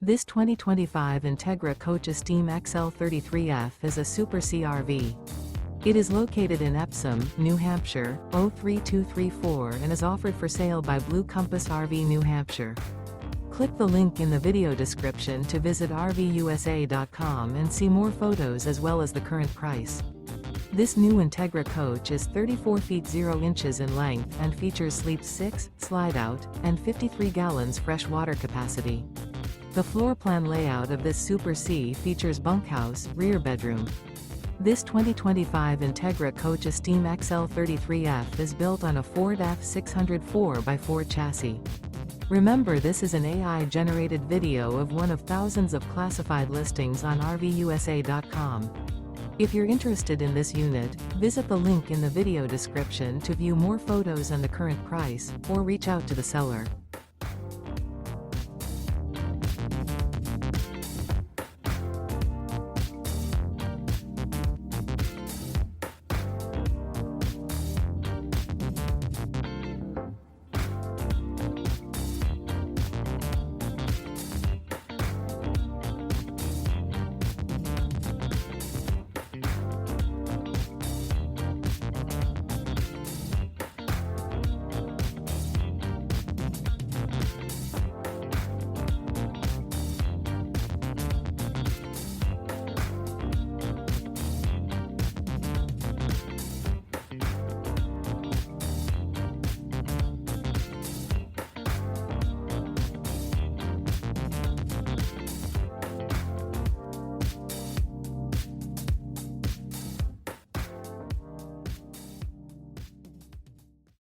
This 2025 Entegra Coach Esteem XL 33F is a Super CRV. It is located in Epsom, New Hampshire, 03234 and is offered for sale by Blue Compass RV New Hampshire. Click the link in the video description to visit RVUSA.com and see more photos as well as the current price. This new Entegra Coach is 34 feet 0 inches in length and features sleep 6, slide-out, and 53 gallons fresh water capacity. The floor plan layout of this Super C features bunkhouse, rear bedroom. This 2025 Entegra Coach Esteem XL 33F is built on a Ford F600 4x4 chassis. Remember, this is an AI-generated video of one of thousands of classified listings on RVUSA.com. If you're interested in this unit, visit the link in the video description to view more photos and the current price, or reach out to the seller.